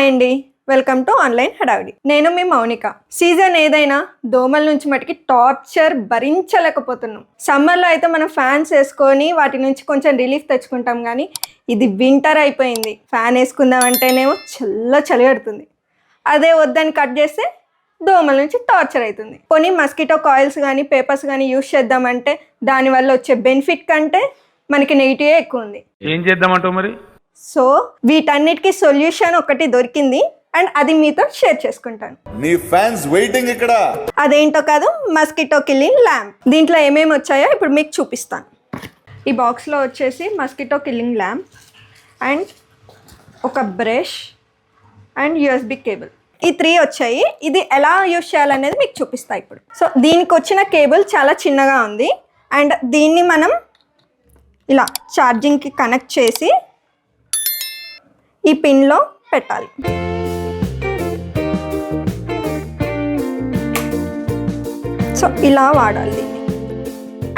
Hi అండి, welcome to online హడావిడి. నేను మీ మౌనిక. సీజన్ ఏదైనా దోమల నుంచి మటుకి టార్చర్ భరించలేకపోతున్నాం. సమ్మర్లో అయితే మనం ఫ్యాన్స్ వేసుకొని వాటి నుంచి కొంచెం రిలీఫ్ తెచ్చుకుంటాం, కానీ ఇది వింటర్ అయిపోయింది. ఫ్యాన్ వేసుకుందామంటేనేమో చలి పెడుతుంది. అదే వద్దని కట్ చేస్తే దోమల నుంచి టార్చర్ అవుతుంది. కొన్ని మస్కిటో కాయిల్స్ కానీ పేపర్స్ కానీ యూజ్ చేద్దామంటే దానివల్ల వచ్చే బెనిఫిట్ కంటే మనకి నెగిటివే ఎక్కువ ఉంది. ఏం చేద్దామంటావు మరి? సో వీటన్నిటికీ సొల్యూషన్ ఒకటి దొరికింది అండ్ అది మీతో షేర్ చేసుకుంటాను. నీ ఫ్యాన్స్ వెయిటింగ్ ఇక్కడ. అదేంటో కాదు, మస్కిటో కిల్లింగ్ ల్యాంప్. దీంట్లో ఏమేమి వచ్చాయో ఇప్పుడు మీకు చూపిస్తాను. ఈ బాక్స్లో వచ్చేసి మస్కిటో కిల్లింగ్ ల్యాంప్ అండ్ ఒక బ్రష్ అండ్ యూఎస్బి కేబుల్, ఈ 3 వచ్చాయి. ఇది ఎలా యూజ్ చేయాలనేది మీకు చూపిస్తా ఇప్పుడు. సో దీనికి వచ్చిన కేబుల్ చాలా చిన్నగా ఉంది అండ్ దీన్ని మనం ఇలా ఛార్జింగ్కి కనెక్ట్ చేసి ఈ పిన్లో పెట్టాలి. సో ఇలా వాడాలి దీన్ని.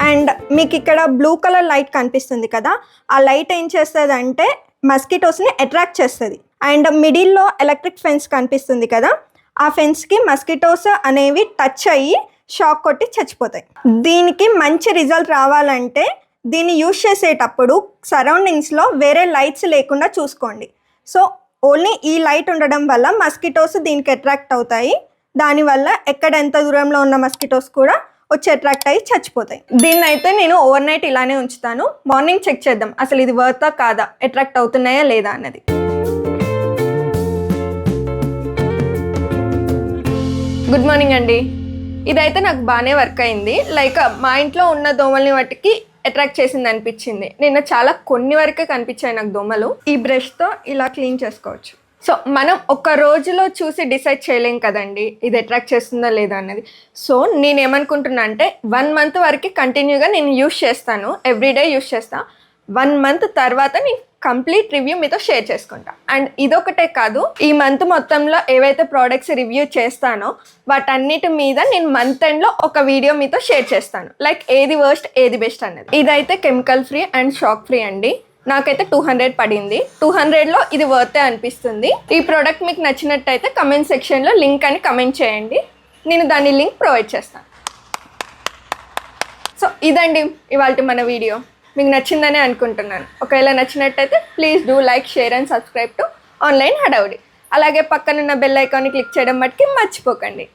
అండ్ మీకు ఇక్కడ బ్లూ కలర్ లైట్ కనిపిస్తుంది కదా, ఆ లైట్ ఏం చేస్తుంది అంటే మస్కిటోస్ని అట్రాక్ట్ చేస్తుంది. అండ్ మిడిల్లో ఎలక్ట్రిక్ ఫెన్స్ కనిపిస్తుంది కదా, ఆ ఫెన్స్కి మస్కిటోస్ అనేవి టచ్ అయ్యి షాక్ కొట్టి చచ్చిపోతాయి. దీనికి మంచి రిజల్ట్ రావాలంటే దీన్ని యూజ్ చేసేటప్పుడు సరౌండింగ్స్లో వేరే లైట్స్ లేకుండా చూసుకోండి. సో ఓన్లీ ఈ లైట్ ఉండడం వల్ల మస్కిటోస్ దీనికి అట్రాక్ట్ అవుతాయి. దానివల్ల ఎక్కడ ఎంత దూరంలో ఉన్న మస్కిటోస్ కూడా వచ్చి అట్రాక్ట్ అయ్యి చచ్చిపోతాయి. దీన్ని అయితే నేను ఓవర్ నైట్ ఇలానే ఉంచుతాను. మార్నింగ్ చెక్ చేద్దాం అసలు ఇది వర్తా కాదా, అట్రాక్ట్ అవుతున్నాయా లేదా అన్నది. గుడ్ మార్నింగ్ అండి. ఇదైతే నాకు బాగానే వర్క్ అయింది. లైక్ మా ఇంట్లో ఉన్న దోమల్ని వాటికి అట్రాక్ట్ చేసింది అనిపించింది. నిన్న చాలా కొన్ని వరకే కనిపించాయి నాకు దోమలు. ఈ బ్రష్తో ఇలా క్లీన్ చేసుకోవచ్చు. సో మనం ఒక రోజులో చూసి డిసైడ్ చేయలేం కదండి ఇది అట్రాక్ట్ చేస్తుందా లేదా అన్నది. సో నేను ఏమనుకుంటున్నా అంటే 1 మంత్ వరకు కంటిన్యూగా నేను యూస్ చేస్తాను, ఎవ్రీడే యూస్ చేస్తాను. 1 మంత్ తర్వాత నేను కంప్లీట్ రివ్యూ మీతో షేర్ చేసుకుంటా. అండ్ ఇదొకటే కాదు, ఈ మంత్ మొత్తంలో ఏవైతే ప్రోడక్ట్స్ రివ్యూ చేస్తానో వాటన్నిటి మీద నేను మంత్ ఎండ్లో ఒక వీడియో మీతో షేర్ చేస్తాను, లైక్ ఏది వర్స్ట్ ఏది బెస్ట్ అన్నది. ఇదైతే chemical free and shock free అండి. నాకైతే 200 పడింది. 200లో ఇది వర్తే అనిపిస్తుంది. ఈ ప్రోడక్ట్ మీకు నచ్చినట్టయితే కమెంట్ సెక్షన్లో లింక్ అని కమెంట్ చేయండి, నేను దాని లింక్ ప్రొవైడ్ చేస్తాను. సో ఇదండి ఇవాళ మన వీడియో. మీకు నచ్చిందని అనుకుంటున్నాను. ఒకవేళ నచ్చినట్టయితే please do like, share and subscribe to online హడావిడి. అలాగే పక్కనున్న బెల్ ఐకాన్ని క్లిక్ చేయడం మట్టుకి మర్చిపోకండి.